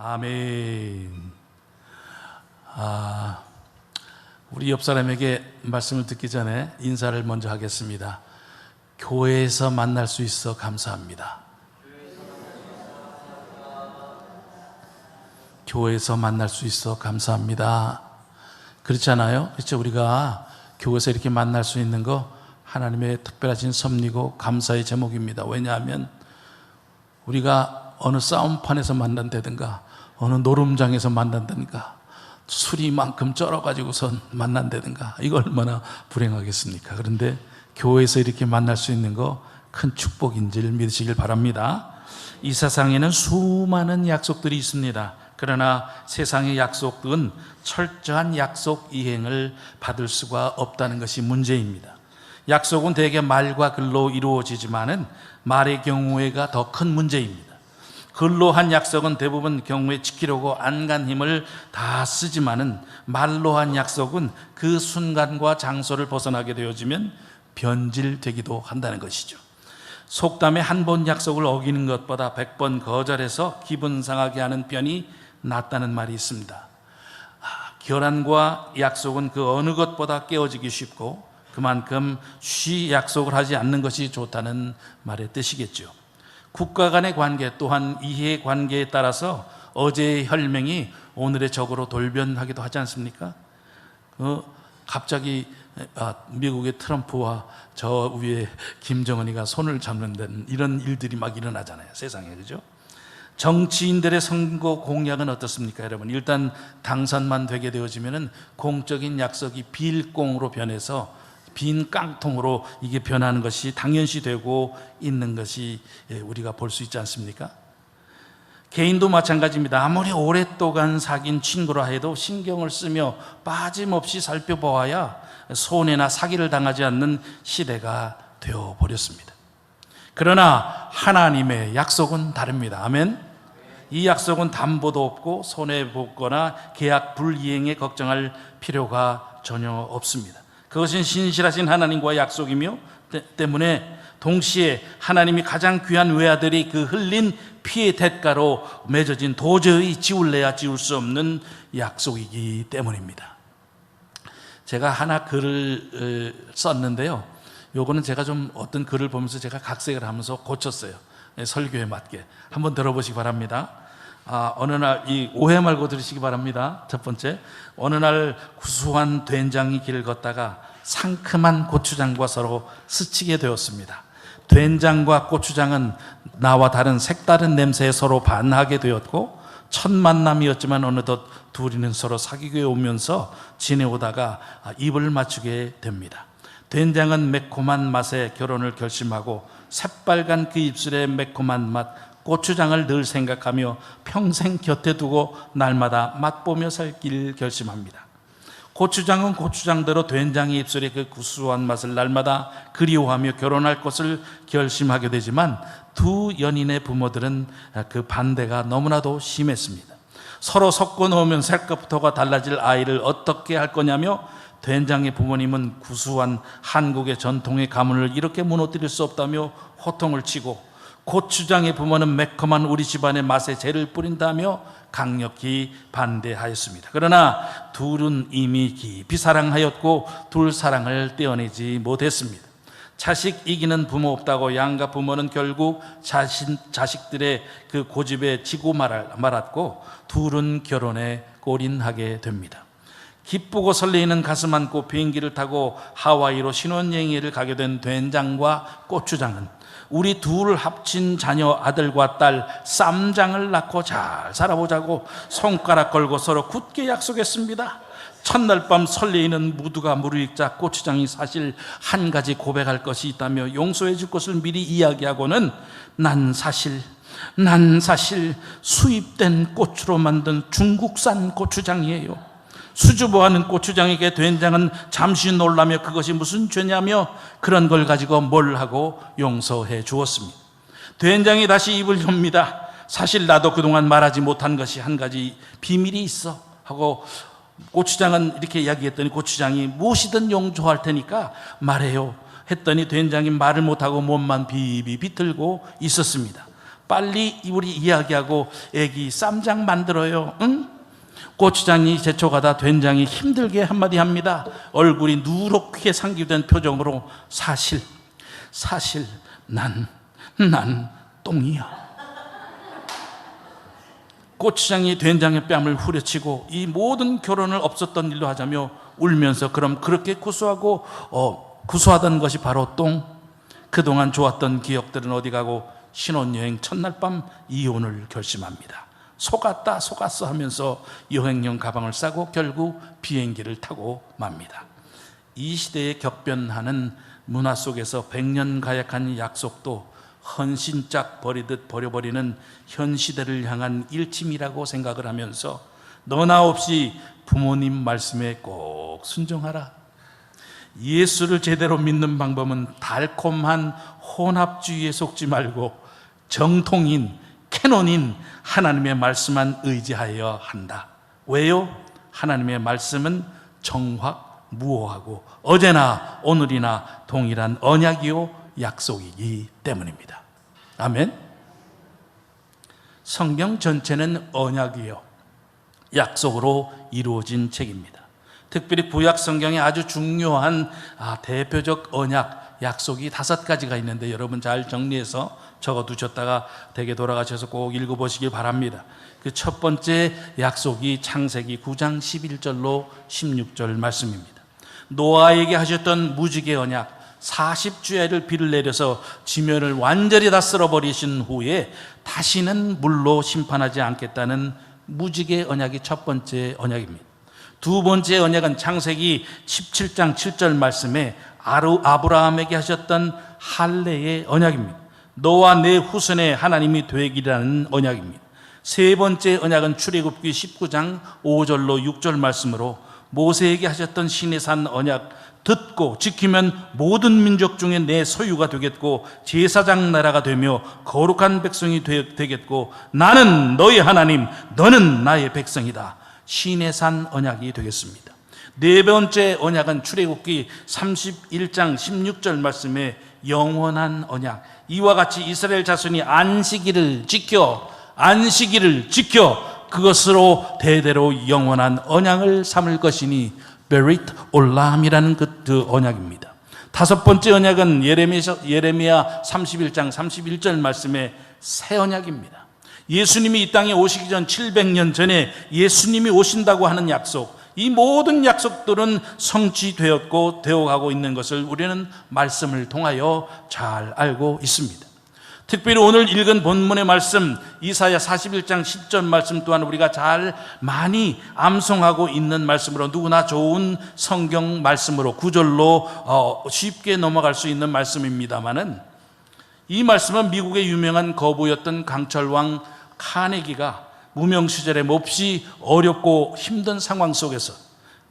아멘. 우리 옆 사람에게 말씀을 듣기 전에 인사를 먼저 하겠습니다. 교회에서 만날 수 있어 감사합니다. 교회에서 만날 수 있어 감사합니다. 그렇잖아요. 그렇죠? 우리가 교회에서 이렇게 만날 수 있는 거 하나님의 특별하신 섭리고 감사의 제목입니다. 왜냐하면 우리가 어느 싸움판에서 만난다든가 어느 노름장에서 만난다든가 술이 이만큼 쩔어가지고선 만난다든가 이거 얼마나 불행하겠습니까? 그런데 교회에서 이렇게 만날 수 있는 거 큰 축복인지를 믿으시길 바랍니다. 이 세상에는 수많은 약속들이 있습니다. 그러나 세상의 약속은 철저한 약속 이행을 받을 수가 없다는 것이 문제입니다. 약속은 대개 말과 글로 이루어지지만은 말의 경우에가 더 큰 문제입니다. 글로 한 약속은 대부분 경우에 지키려고 안간 힘을 다 쓰지만은 말로 한 약속은 그 순간과 장소를 벗어나게 되어지면 변질되기도 한다는 것이죠. 속담에 한 번 약속을 어기는 것보다 100번 거절해서 기분 상하게 하는 편이 낫다는 말이 있습니다. 결함과 약속은 그 어느 것보다 깨어지기 쉽고 그만큼 쉬 약속을 하지 않는 것이 좋다는 말의 뜻이겠죠. 국가 간의 관계 또한 이해 관계에 따라서 어제의 혈맹이 오늘의 적으로 돌변하기도 하지 않습니까? 갑자기 미국의 트럼프와 저 위에 김정은이가 손을 잡는 데는 이런 일들이 막 일어나잖아요. 세상에. 그죠? 정치인들의 선거 공약은 어떻습니까, 여러분? 일단 당선만 되게 되어지면은 공적인 약속이 빌공으로 변해서 빈 깡통으로 이게 변하는 것이 당연시되고 있는 것이 우리가 볼 수 있지 않습니까? 개인도 마찬가지입니다. 아무리 오랫동안 사귄 친구라 해도 신경을 쓰며 빠짐없이 살펴보아야 손해나 사기를 당하지 않는 시대가 되어버렸습니다. 그러나 하나님의 약속은 다릅니다. 아멘. 이 약속은 담보도 없고 손해보거나 계약 불이행에 걱정할 필요가 전혀 없습니다. 그것은 신실하신 하나님과의 약속이며 때문에 동시에 하나님이 가장 귀한 외아들이 그 흘린 피의 대가로 맺어진 도저히 지울래야 지울 수 없는 약속이기 때문입니다. 제가 하나 글을 썼는데요, 요거는 제가 좀 어떤 글을 보면서 제가 각색을 하면서 고쳤어요. 설교에 맞게 한번 들어보시기 바랍니다. 어느 날, 이 오해 말고 들으시기 바랍니다. 첫 번째, 어느 날 구수한 된장이 길을 걷다가 상큼한 고추장과 서로 스치게 되었습니다. 된장과 고추장은 나와 다른 색다른 냄새에 서로 반하게 되었고 첫 만남이었지만 어느덧 둘이는 서로 사귀게 오면서 지내오다가 입을 맞추게 됩니다. 된장은 매콤한 맛에 결혼을 결심하고 새빨간 그 입술의 매콤한 맛, 고추장을 늘 생각하며 평생 곁에 두고 날마다 맛보며 살길 결심합니다. 고추장은 고추장대로 된장의 입술의 그 구수한 맛을 날마다 그리워하며 결혼할 것을 결심하게 되지만 두 연인의 부모들은 그 반대가 너무나도 심했습니다. 서로 섞어 놓으면 색깔부터가 달라질 아이를 어떻게 할 거냐며 된장의 부모님은 구수한 한국의 전통의 가문을 이렇게 무너뜨릴 수 없다며 호통을 치고, 고추장의 부모는 매콤한 우리 집안의 맛에 죄를 뿌린다며 강력히 반대하였습니다. 그러나 둘은 이미 깊이 사랑하였고 둘 사랑을 떼어내지 못했습니다. 자식 이기는 부모 없다고 양가 부모는 결국 자식들의 그 고집에 지고 말았고 둘은 결혼에 골인하게 됩니다. 기쁘고 설레이는 가슴 안고 비행기를 타고 하와이로 신혼여행을 가게 된 된장과 고추장은 우리 둘을 합친 자녀 아들과 딸 쌈장을 낳고 잘 살아보자고 손가락 걸고 서로 굳게 약속했습니다. 첫날 밤 설레이는 무드가 무르익자 고추장이 사실 한 가지 고백할 것이 있다며 용서해 줄 것을 미리 이야기하고는 난 사실 수입된 고추로 만든 중국산 고추장이에요. 수줍어하는 고추장에게 된장은 잠시 놀라며 그것이 무슨 죄냐며 그런 걸 가지고 뭘 하고 용서해 주었습니다. 된장이 다시 입을 엽니다. 사실 나도 그동안 말하지 못한 것이 한 가지 비밀이 있어 하고 고추장은 이렇게 이야기했더니 고추장이 무엇이든 용서할 테니까 말해요 했더니 된장이 말을 못하고 몸만 비비 비틀고 있었습니다. 빨리 우리 이야기하고 애기 쌈장 만들어요. 응? 고추장이 재촉하다 된장이 힘들게 한마디 합니다. 얼굴이 누렇게 상기된 표정으로 사실 난 똥이야. 고추장이 된장의 뺨을 후려치고 이 모든 결혼을 없었던 일로 하자며 울면서 그럼 그렇게 구수하던 것이 바로 똥? 그동안 좋았던 기억들은 어디 가고 신혼여행 첫날 밤 이혼을 결심합니다. 속았어 하면서 여행용 가방을 싸고 결국 비행기를 타고 맙니다. 이 시대에 격변하는 문화 속에서 100년 가약한 약속도 헌신짝 버리듯 버려버리는 현 시대를 향한 일침이라고 생각을 하면서 너나 없이 부모님 말씀에 꼭 순종하라. 예수를 제대로 믿는 방법은 달콤한 혼합주의에 속지 말고 정통인 캐논인 하나님의 말씀만 의지하여야 한다. 왜요? 하나님의 말씀은 정확무오하고 어제나 오늘이나 동일한 언약이요 약속이기 때문입니다. 아멘. 성경 전체는 언약이요 약속으로 이루어진 책입니다. 특별히 구약 성경에 아주 중요한 대표적 언약, 약속이 5가지가 있는데 여러분 잘 정리해서 적어두셨다가 댁에 돌아가셔서 꼭 읽어보시길 바랍니다. 그 첫 번째 약속이 창세기 9장 11절로 16절 말씀입니다. 노아에게 하셨던 무지개 언약, 40주야를 비를 내려서 지면을 완전히 다 쓸어버리신 후에 다시는 물로 심판하지 않겠다는 무지개 언약이 첫 번째 언약입니다. 두 번째 언약은 창세기 17장 7절 말씀에 아브라함에게 하셨던 할례의 언약입니다. 너와 내 후손의 하나님이 되기라는 언약입니다. 세 번째 언약은 출애굽기 19장 5절로 6절 말씀으로 모세에게 하셨던 시내산 언약, 듣고 지키면 모든 민족 중에 내 소유가 되겠고 제사장 나라가 되며 거룩한 백성이 되겠고 나는 너희 하나님, 너는 나의 백성이다. 시내산 언약이 되겠습니다. 네 번째 언약은 출애굽기 31장 16절 말씀에 영원한 언약, 이와 같이 이스라엘 자손이 안식일을 지켜 그것으로 대대로 영원한 언약을 삼을 것이니 베릿 올람이라는 그 언약입니다. 다섯 번째 언약은 예레미야 31장 31절 말씀에 새 언약입니다. 예수님이 이 땅에 오시기 전 700년 전에 예수님이 오신다고 하는 약속, 이 모든 약속들은 성취되었고 되어가고 있는 것을 우리는 말씀을 통하여 잘 알고 있습니다. 특별히 오늘 읽은 본문의 말씀 이사야 41장 10절 말씀 또한 우리가 잘 많이 암송하고 있는 말씀으로 누구나 좋은 성경 말씀으로 구절로 쉽게 넘어갈 수 있는 말씀입니다마는 이 말씀은 미국의 유명한 거부였던 강철왕 카네기가 무명 시절에 몹시 어렵고 힘든 상황 속에서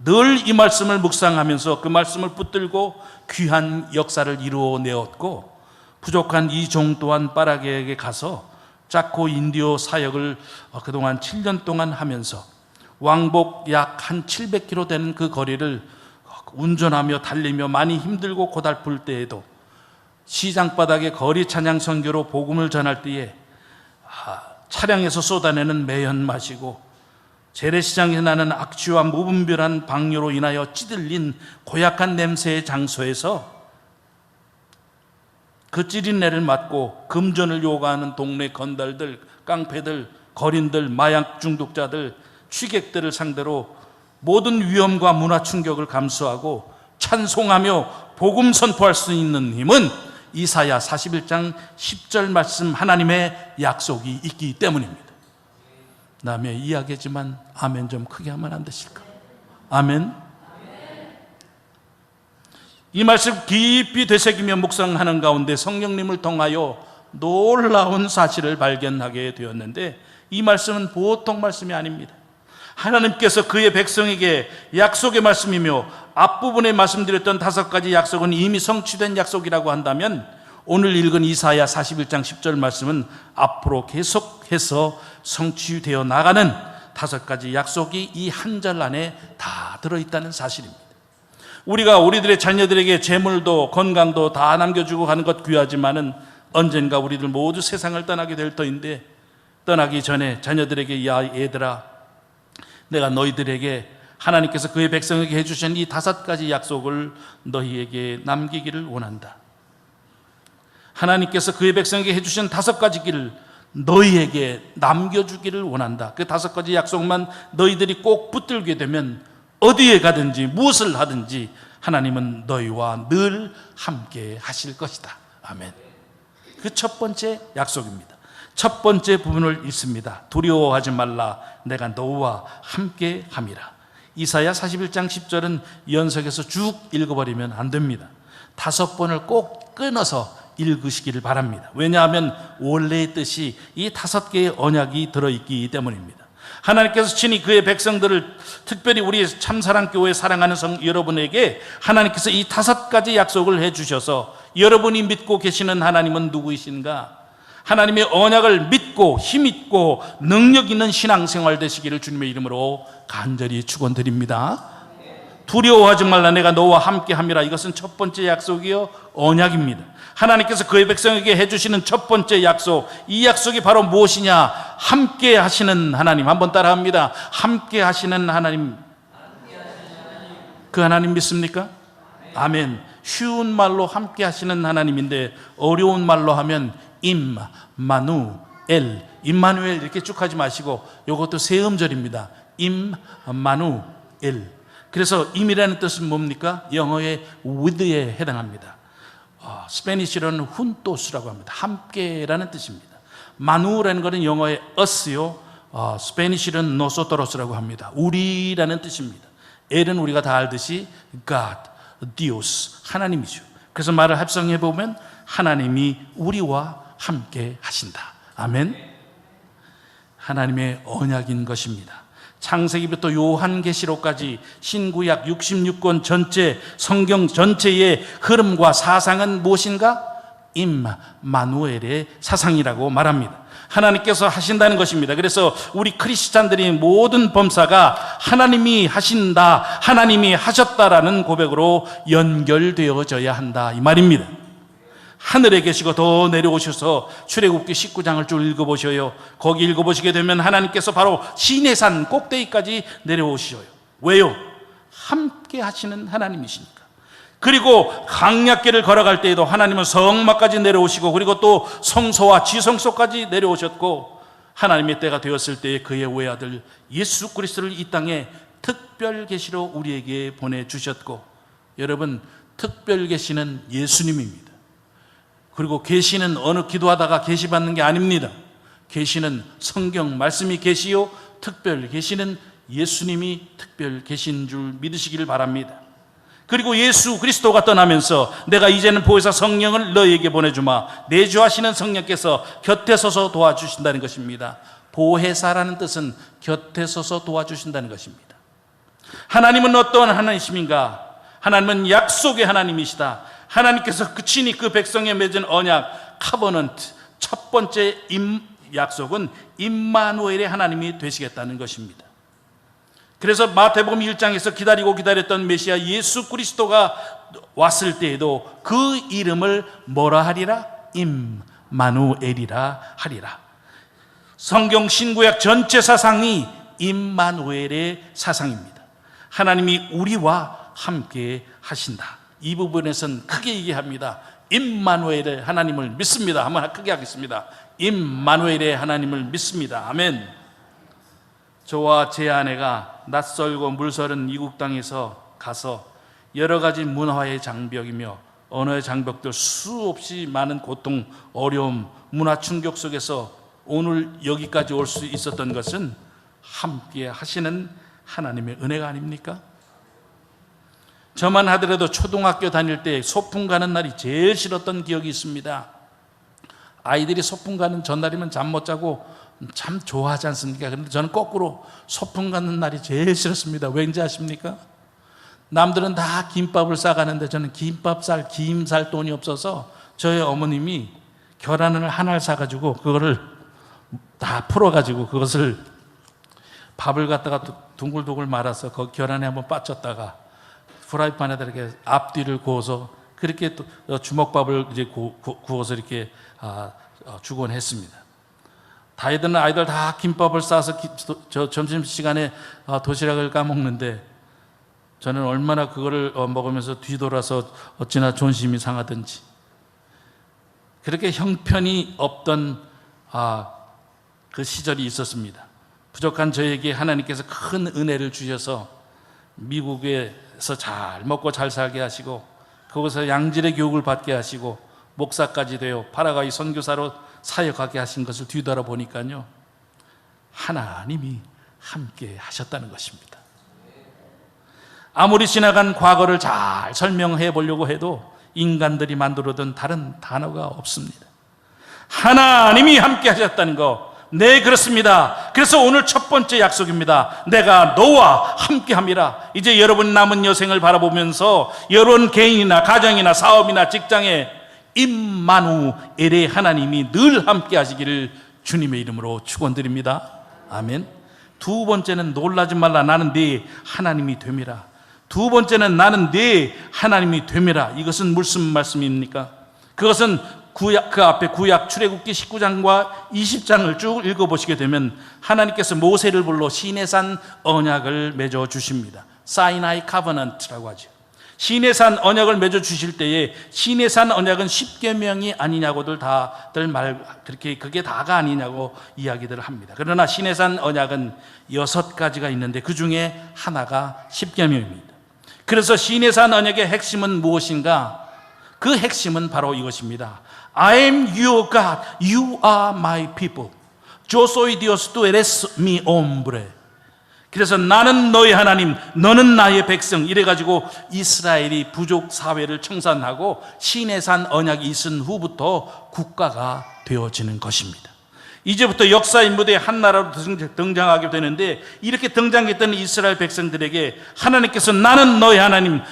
늘 이 말씀을 묵상하면서 그 말씀을 붙들고 귀한 역사를 이루어내었고 부족한 이 종 또한 파라게에게 가서 짜코 인디오 사역을 그동안 7년 동안 하면서 왕복 약 한 700km 되는 그 거리를 운전하며 달리며 많이 힘들고 고달플 때에도 시장 바닥에 거리 찬양 선교로 복음을 전할 때에 차량에서 쏟아내는 매연 마시고 재래시장에 나는 악취와 무분별한 방뇨로 인하여 찌들린 고약한 냄새의 장소에서 그 찌린내를 맡고 금전을 요구하는 동네 건달들, 깡패들, 거린들, 마약 중독자들, 취객들을 상대로 모든 위험과 문화 충격을 감수하고 찬송하며 복음 선포할 수 있는 힘은 이사야 41장 10절 말씀 하나님의 약속이 있기 때문입니다. 남의 이야기지만 아멘 좀 크게 하면 안 되실까? 아멘. 이 말씀 깊이 되새기며 묵상하는 가운데 성령님을 통하여 놀라운 사실을 발견하게 되었는데 이 말씀은 보통 말씀이 아닙니다. 하나님께서 그의 백성에게 약속의 말씀이며 앞부분에 말씀드렸던 5가지 약속은 이미 성취된 약속이라고 한다면 오늘 읽은 이사야 41장 10절 말씀은 앞으로 계속해서 성취되어 나가는 5가지 약속이 이 한 절 안에 다 들어있다는 사실입니다. 우리가 우리들의 자녀들에게 재물도 건강도 다 남겨주고 가는 것 귀하지만은 언젠가 우리들 모두 세상을 떠나게 될 터인데, 떠나기 전에 자녀들에게 야 얘들아, 내가 너희들에게 하나님께서 그의 백성에게 해주신 이 5가지 약속을 너희에게 남기기를 원한다. 하나님께서 그의 백성에게 해주신 5가지 길을 너희에게 남겨주기를 원한다. 그 5가지 약속만 너희들이 꼭 붙들게 되면 어디에 가든지 무엇을 하든지 하나님은 너희와 늘 함께 하실 것이다. 아멘. 그 첫 번째 약속입니다. 첫 번째 부분을 읽습니다. 두려워하지 말라, 내가 너와 함께 함이라. 이사야 41장 10절은 연속해서 쭉 읽어버리면 안 됩니다. 5번을 꼭 끊어서 읽으시기를 바랍니다. 왜냐하면 원래의 뜻이 이 5개의 언약이 들어있기 때문입니다. 하나님께서 친히 그의 백성들을, 특별히 우리 참사랑교회 사랑하는 여러분에게 하나님께서 이 5가지 약속을 해주셔서 여러분이 믿고 계시는 하나님은 누구이신가? 하나님의 언약을 믿고 힘있고 능력 있는 신앙생활 되시기를 주님의 이름으로 간절히 축원드립니다. 두려워하지 말라, 내가 너와 함께 함이라. 이것은 첫 번째 약속이요 언약입니다. 하나님께서 그의 백성에게 해주시는 첫 번째 약속, 이 약속이 바로 무엇이냐? 함께 하시는 하나님. 한번 따라합니다. 함께 하시는 하나님. 그 하나님 믿습니까? 아멘. 쉬운 말로 함께 하시는 하나님인데 어려운 말로 하면 임마누엘, 임마누엘 이렇게 쭉 하지 마시고 이것도 세 음절입니다. 임마누엘. 그래서 임이라는 뜻은 뭡니까? 영어의 with에 해당합니다. 스페니쉬로는 훈토스라고 합니다. 함께라는 뜻입니다. 마누라는 것은 영어의 us요, 스페니쉬로는 nosotros라고 합니다. 우리라는 뜻입니다. 엘은 우리가 다 알듯이 God, Dios, 하나님이죠. 그래서 말을 합성해 보면 하나님이 우리와 함께 하신다. 아멘. 하나님의 언약인 것입니다. 창세기부터 요한계시록까지 신구약 66권 전체, 성경 전체의 흐름과 사상은 무엇인가? 임마누엘의 사상이라고 말합니다. 하나님께서 하신다는 것입니다. 그래서 우리 크리스찬들이 모든 범사가 하나님이 하신다, 하나님이 하셨다라는 고백으로 연결되어져야 한다, 이 말입니다. 하늘에 계시고 더 내려오셔서 출애굽기 19장을 쭉 읽어보셔요. 거기 읽어보시게 되면 하나님께서 바로 시내산 꼭대기까지 내려오셔요. 왜요? 함께 하시는 하나님이시니까. 그리고 강약길을 걸어갈 때에도 하나님은 성막까지 내려오시고, 그리고 또 성소와 지성소까지 내려오셨고, 하나님의 때가 되었을 때에 그의 외아들 예수 그리스도를 이 땅에 특별 계시로 우리에게 보내주셨고, 여러분, 특별 계시는 예수님입니다. 그리고 계시는 어느 기도하다가 계시 받는 게 아닙니다. 계시는 성경 말씀이 계시요, 특별 계시는 예수님이 특별 계신 줄 믿으시기를 바랍니다. 그리고 예수 그리스도가 떠나면서 내가 이제는 보혜사 성령을 너희에게 보내주마, 내주하시는 성령께서 곁에 서서 도와주신다는 것입니다. 보혜사라는 뜻은 곁에 서서 도와주신다는 것입니다. 하나님은 어떠한 하나님이십니까? 하나님은 약속의 하나님이시다. 하나님께서 친히 그 백성에 맺은 언약, 카버넌트, 첫 번째 약속은 임마누엘의 하나님이 되시겠다는 것입니다. 그래서 마태복음 1장에서 기다리고 기다렸던 메시아 예수 그리스도가 왔을 때에도 그 이름을 뭐라 하리라? 임마누엘이라 하리라. 성경 신구약 전체 사상이 임마누엘의 사상입니다. 하나님이 우리와 함께 하신다. 이 부분에서는 크게 얘기합니다. 임마누엘의 하나님을 믿습니다. 한번 크게 하겠습니다. 임마누엘의 하나님을 믿습니다. 아멘. 저와 제 아내가 낯설고 물서른 이국 땅에서 가서 여러 가지 문화의 장벽이며 언어의 장벽들, 수없이 많은 고통, 어려움, 문화 충격 속에서 오늘 여기까지 올 수 있었던 것은 함께 하시는 하나님의 은혜가 아닙니까? 저만 하더라도 초등학교 다닐 때 소풍 가는 날이 제일 싫었던 기억이 있습니다. 아이들이 소풍 가는 전날이면 잠 못 자고 참 좋아하지 않습니까? 그런데 저는 거꾸로 소풍 가는 날이 제일 싫었습니다. 왠지 아십니까? 남들은 다 김밥을 싸가는데 저는 김 살 돈이 없어서 저희 어머님이 계란을 하나를 사가지고 그거를 다 풀어가지고 그것을 밥을 갖다가 둥글둥글 말아서 그 계란에 한번 빠쳤다가 프라이팬에다 이렇게 앞뒤를 구워서 그렇게 또 주먹밥을 이제 구워서 이렇게 주곤 했습니다. 다이든 아이들 다 김밥을 싸서 점심시간에 도시락을 까먹는데 저는 얼마나 그거를 먹으면서 뒤돌아서 어찌나 존심이 상하든지, 그렇게 형편이 없던 그 시절이 있었습니다. 부족한 저에게 하나님께서 큰 은혜를 주셔서 미국에서 잘 먹고 잘 살게 하시고, 거기서 양질의 교육을 받게 하시고, 목사까지 되어 파라과이 선교사로 사역하게 하신 것을 뒤돌아보니까요, 하나님이 함께 하셨다는 것입니다. 아무리 지나간 과거를 잘 설명해 보려고 해도 인간들이 만들어둔 다른 단어가 없습니다. 하나님이 함께 하셨다는 거, 네, 그렇습니다. 그래서 오늘 첫 번째 약속입니다. 내가 너와 함께 함이라. 이제 여러분 남은 여생을 바라보면서 여러분 개인이나 가정이나 사업이나 직장에 임마누엘의 하나님이 늘 함께 하시기를 주님의 이름으로 축원드립니다. 아멘. 두 번째는 놀라지 말라. 나는 네 하나님이 됨이라. 두 번째는 나는 네 하나님이 됨이라. 이것은 무슨 말씀입니까? 그것은 그 앞에 구약 출애굽기 19장과 20장을 쭉 읽어보시게 되면 하나님께서 모세를 불러 시내산 언약을 맺어 주십니다. 사이나이 카버넌트라고 하죠. 시내산 언약을 맺어 주실 때에 시내산 언약은 10계명이 아니냐고들 다들 그게 다가 아니냐고 이야기들을 합니다. 그러나 시내산 언약은 6가지가 있는데 그 중에 하나가 10계명입니다. 그래서 시내산 언약의 핵심은 무엇인가? 그 핵심은 바로 이것입니다. I am your God, you are my people. Yo soy Dios, tú eres mi hombre. 그래서 나는 너의 하나님, 너는 나의 백성. 이래가지고 이스라엘이 부족 사회를 청산하고 시내산 언약이 있은 후부터 국가가 되어지는 것입니다. 이제부터 역사의 무대에 한 나라로 등장하게 되는데, 이렇게 등장했던 이스라엘 백성들에게 하나님께서 나는 너의 하나님,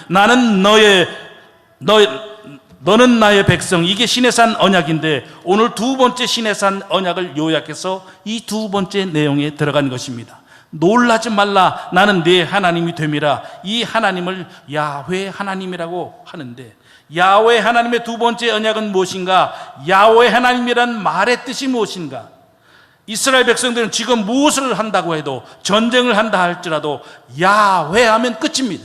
너는 나의 백성, 이게 시내산 언약인데, 오늘 두 번째 시내산 언약을 요약해서 이 두 번째 내용에 들어간 것입니다. 놀라지 말라. 나는 네 하나님이 됨이라. 이 하나님을 야훼 하나님이라고 하는데, 야훼 하나님의 두 번째 언약은 무엇인가? 야훼 하나님이란 말의 뜻이 무엇인가? 이스라엘 백성들은 지금 무엇을 한다고 해도, 전쟁을 한다 할지라도 야훼 하면 끝입니다.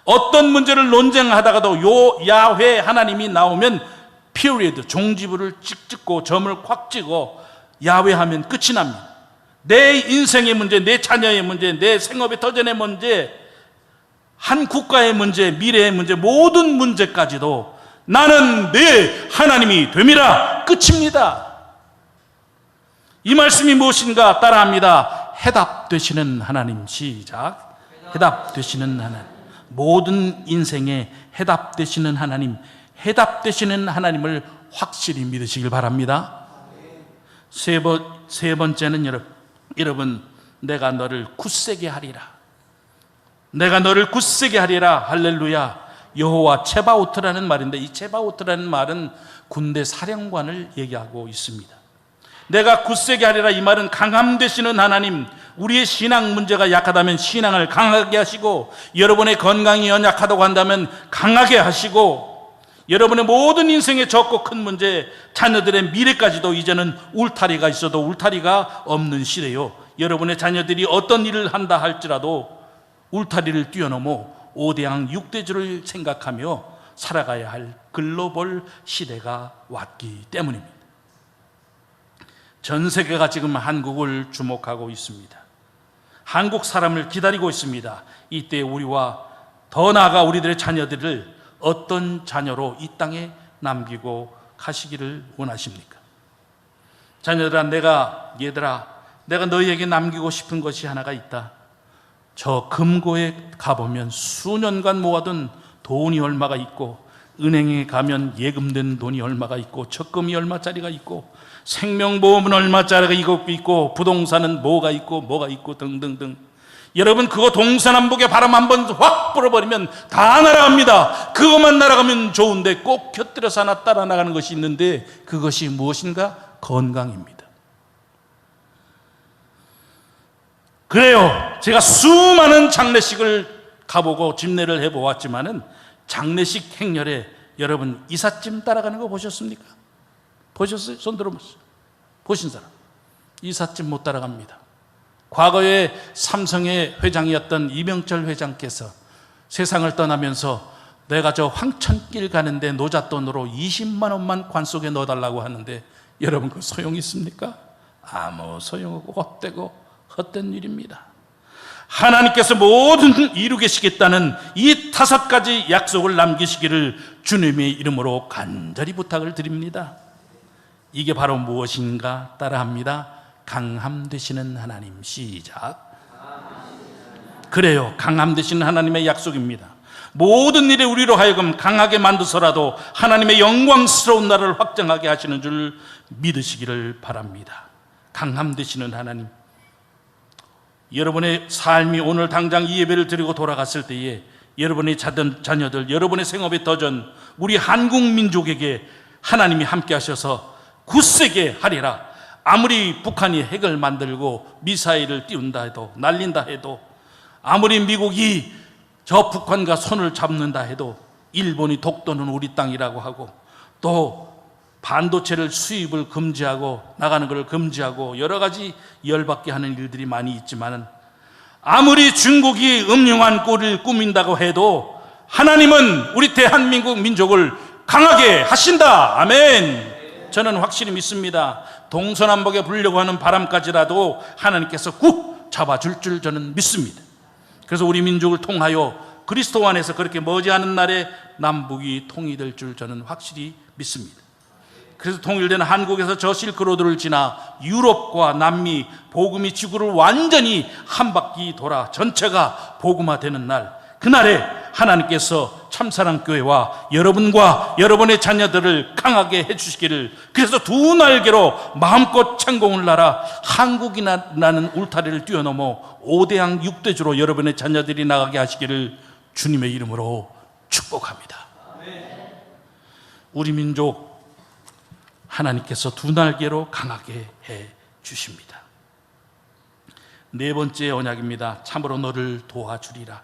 어떤 문제를 논쟁하다가도 요 야훼 하나님이 나오면 period, 종지부를 찍 찍고 점을 콱 찍어 야훼 하면 끝이 납니다. 내 인생의 문제, 내 자녀의 문제, 내 생업의 터전의 문제, 한 국가의 문제, 미래의 문제, 모든 문제까지도 나는 내 하나님이 됨이라. 끝입니다. 이 말씀이 무엇인가? 따라합니다. 해답되시는 하나님. 시작. 해답되시는 하나님. 모든 인생에 해답되시는 하나님, 해답되시는 하나님을 확실히 믿으시길 바랍니다. 세 번째는 여러분, 내가 너를 굳세게 하리라. 내가 너를 굳세게 하리라. 할렐루야. 여호와 체바오트라는 말인데, 이 체바오트라는 말은 군대 사령관을 얘기하고 있습니다. 내가 굳세게 하리라. 이 말은 강함 되시는 하나님, 우리의 신앙 문제가 약하다면 신앙을 강하게 하시고, 여러분의 건강이 연약하다고 한다면 강하게 하시고, 여러분의 모든 인생의 적고 큰 문제, 자녀들의 미래까지도 이제는 울타리가 있어도 울타리가 없는 시대요. 여러분의 자녀들이 어떤 일을 한다 할지라도 울타리를 뛰어넘어 5대양 6대주를 생각하며 살아가야 할 글로벌 시대가 왔기 때문입니다. 전 세계가 지금 한국을 주목하고 있습니다. 한국 사람을 기다리고 있습니다. 이때 우리와 더 나아가 우리들의 자녀들을 어떤 자녀로 이 땅에 남기고 가시기를 원하십니까? 자녀들아, 얘들아, 내가 너희에게 남기고 싶은 것이 하나가 있다. 저 금고에 가보면 수년간 모아둔 돈이 얼마가 있고, 은행에 가면 예금된 돈이 얼마가 있고, 적금이 얼마짜리가 있고, 생명보험은 얼마짜리가 있고, 부동산은 뭐가 있고 등등등. 여러분, 그거 동서남북의 바람 한번 확 불어버리면 다 날아갑니다. 그것만 날아가면 좋은데 꼭 곁들여서 하나 따라 나가는 것이 있는데, 그것이 무엇인가? 건강입니다. 그래요, 제가 수많은 장례식을 가보고 집례를 해보았지만은 장례식 행렬에 여러분 이삿짐 따라가는 거 보셨습니까? 보셨어요? 손 들어보세요. 보신 사람. 이삿짐 못 따라갑니다. 과거에 삼성의 회장이었던 이명철 회장께서 세상을 떠나면서 내가 저 황천길 가는데 노잣돈으로 20만 원만 관속에 넣어달라고 하는데 여러분 그 소용 있습니까? 아무 소용없고 헛되고 헛된 일입니다. 하나님께서 모든 이루 계시겠다는 이 5가지 약속을 남기시기를 주님의 이름으로 간절히 부탁을 드립니다. 이게 바로 무엇인가 따라합니다. 강함 되시는 하나님. 시작. 그래요. 강함 되시는 하나님의 약속입니다. 모든 일에 우리로 하여금 강하게 만드서라도 하나님의 영광스러운 나라를 확정하게 하시는 줄 믿으시기를 바랍니다. 강함 되시는 하나님. 여러분의 삶이 오늘 당장 이 예배를 드리고 돌아갔을 때에 여러분의 자녀들, 여러분의 생업의 터전, 우리 한국 민족에게 하나님이 함께 하셔서 굳세게 하리라. 아무리 북한이 핵을 만들고 미사일을 띄운다 해도, 날린다 해도, 아무리 미국이 저 북한과 손을 잡는다 해도, 일본이 독도는 우리 땅이라고 하고, 또 반도체를 수입을 금지하고 나가는 것을 금지하고 여러 가지 열받게 하는 일들이 많이 있지만, 아무리 중국이 음흉한 꼴을 꾸민다고 해도 하나님은 우리 대한민국 민족을 강하게 하신다. 아멘. 저는 확실히 믿습니다. 동서남북에 불려고 하는 바람까지라도 하나님께서 꾹 잡아줄 줄 저는 믿습니다. 그래서 우리 민족을 통하여 그리스도 안에서 그렇게 머지않은 날에 남북이 통일될 줄 저는 확실히 믿습니다. 그래서 통일된 한국에서 저 실크로드를 지나 유럽과 남미, 복음이 지구를 완전히 한 바퀴 돌아 전체가 복음화되는 날, 그날에 하나님께서 참사랑교회와 여러분과 여러분의 자녀들을 강하게 해주시기를, 그래서 두 날개로 마음껏 창공을 날아 한국이라는 울타리를 뛰어넘어 5대양 6대주로 여러분의 자녀들이 나가게 하시기를 주님의 이름으로 축복합니다. 우리 민족 하나님께서 두 날개로 강하게 해 주십니다. 네 번째 언약입니다. 참으로 너를 도와주리라.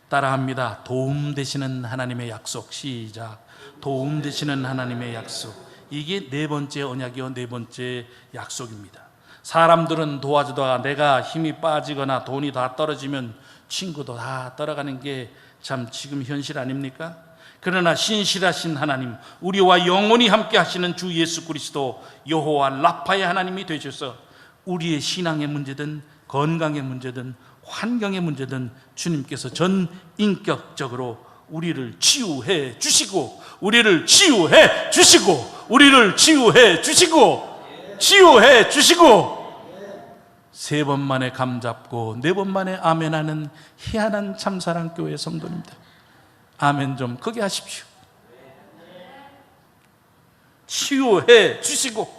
따라합니다. 도움 되시는 하나님의 약속. 시작. 도움 되시는 하나님의 약속. 이게 네 번째 언약이요, 네 번째 약속입니다. 사람들은 도와주다가 내가 힘이 빠지거나 돈이 다 떨어지면 친구도 다 떠나가는 게 참 지금 현실 아닙니까? 그러나 신실하신 하나님, 우리와 영원히 함께 하시는 주 예수 그리스도 여호와 라파의 하나님이 되셔서 우리의 신앙의 문제든 건강의 문제든 환경의 문제든 주님께서 전 인격적으로 우리를 치유해 주시고, 우리를 치유해 주시고, 우리를 치유해 주시고, 치유해 주시고, 3번 만에 감 잡고 4번 만에 아멘하는 희한한 참사랑교회 성도입니다. 아멘 좀 크게 하십시오. 치유해 주시고,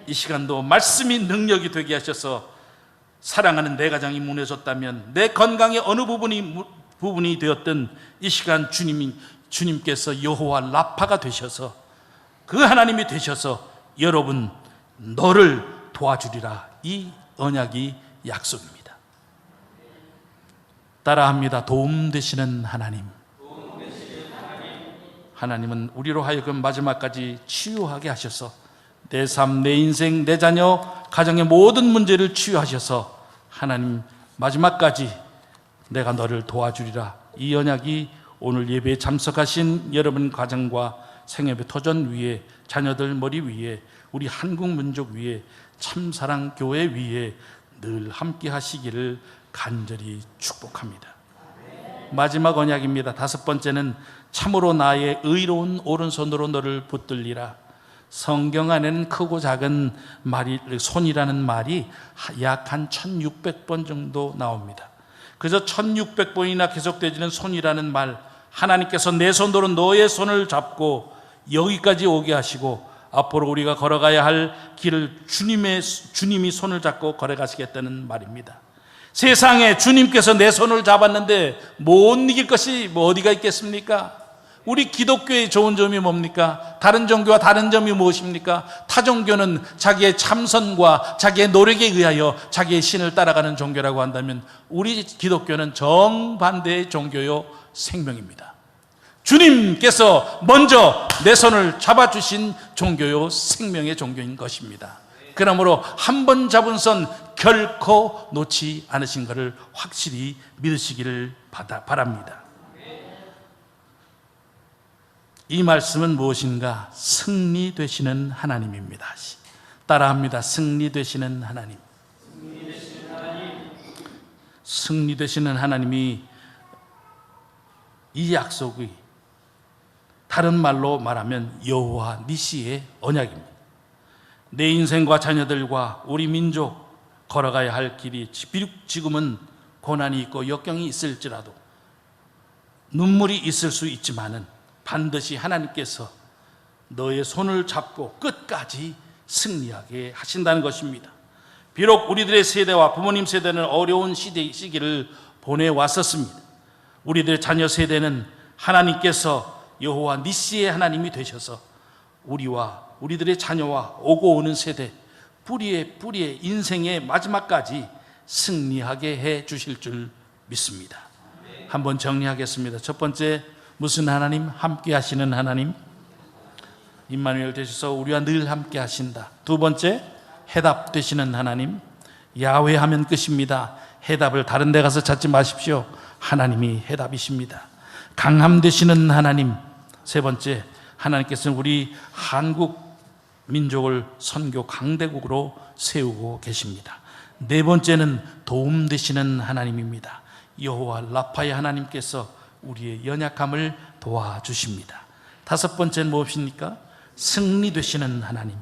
이 시간도 말씀이 능력이 되게 하셔서 사랑하는 내 가정이 무너졌다면, 내 건강의 어느 부분이 되었든 이 시간 주님께서 여호와 라파가 되셔서, 그 하나님이 되셔서 여러분 너를 도와주리라. 이 언약이 약속입니다. 따라합니다. 도움 되시는 하나님. 하나님은 우리로 하여금 마지막까지 치유하게 하셔서 내 삶, 내 인생, 내 자녀, 가정의 모든 문제를 치유하셔서 하나님 마지막까지 내가 너를 도와주리라. 이 언약이 오늘 예배에 참석하신 여러분 가정과 생애의 터전 위에, 자녀들 머리 위에, 우리 한국 민족 위에, 참사랑교회 위에 늘 함께 하시기를 간절히 축복합니다. 마지막 언약입니다. 5번째는 참으로 나의 의로운 오른손으로 너를 붙들리라. 성경 안에는 크고 작은 말이, 손이라는 말이 약 한 1600번 정도 나옵니다. 그래서 1600번이나 계속되지는 손이라는 말, 하나님께서 내 손으로 너의 손을 잡고 여기까지 오게 하시고 앞으로 우리가 걸어가야 할 길을 주님이 손을 잡고 걸어가시겠다는 말입니다. 세상에 주님께서 내 손을 잡았는데 못 이길 것이 어디가 있겠습니까? 우리 기독교의 좋은 점이 뭡니까? 다른 종교와 다른 점이 무엇입니까? 타 종교는 자기의 참선과 자기의 노력에 의하여 자기의 신을 따라가는 종교라고 한다면, 우리 기독교는 정반대의 종교요 생명입니다. 주님께서 먼저 내 손을 잡아주신 종교요 생명의 종교인 것입니다. 그러므로 한 번 잡은 손 결코 놓지 않으신 것을 확실히 믿으시기를 바랍니다. 이 말씀은 무엇인가? 승리 되시는 하나님입니다. 따라합니다. 승리 되시는 하나님. 승리 되시는 하나님이 이 약속이 다른 말로 말하면 여호와 니시의 언약입니다. 내 인생과 자녀들과 우리 민족 걸어가야 할 길이 비록 지금은 고난이 있고 역경이 있을지라도 눈물이 있을 수 있지만은 반드시 하나님께서 너의 손을 잡고 끝까지 승리하게 하신다는 것입니다. 비록 우리들의 세대와 부모님 세대는 어려운 시기를 보내왔었습니다. 우리들의 자녀 세대는 하나님께서 여호와 니시의 하나님이 되셔서 우리와 우리들의 자녀와 오고 오는 세대 뿌리에 인생의 마지막까지 승리하게 해 주실 줄 믿습니다. 한번 정리하겠습니다. 첫 번째, 무슨 하나님? 함께 하시는 하나님. 임마누엘 되셔서 우리와 늘 함께 하신다. 두 번째, 해답 되시는 하나님. 야훼 하면 끝입니다. 해답을 다른 데 가서 찾지 마십시오. 하나님이 해답이십니다. 강함 되시는 하나님. 세 번째, 하나님께서는 우리 한국 민족을 선교 강대국으로 세우고 계십니다. 네 번째는 도움 되시는 하나님입니다. 여호와 라파의 하나님께서 우리의 연약함을 도와주십니다. 다섯 번째는 무엇입니까? 승리 되시는 하나님.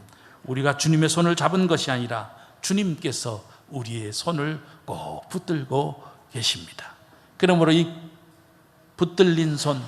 우리가 주님의 손을 잡은 것이 아니라 주님께서 우리의 손을 꼭 붙들고 계십니다. 그러므로 이 붙들린 손,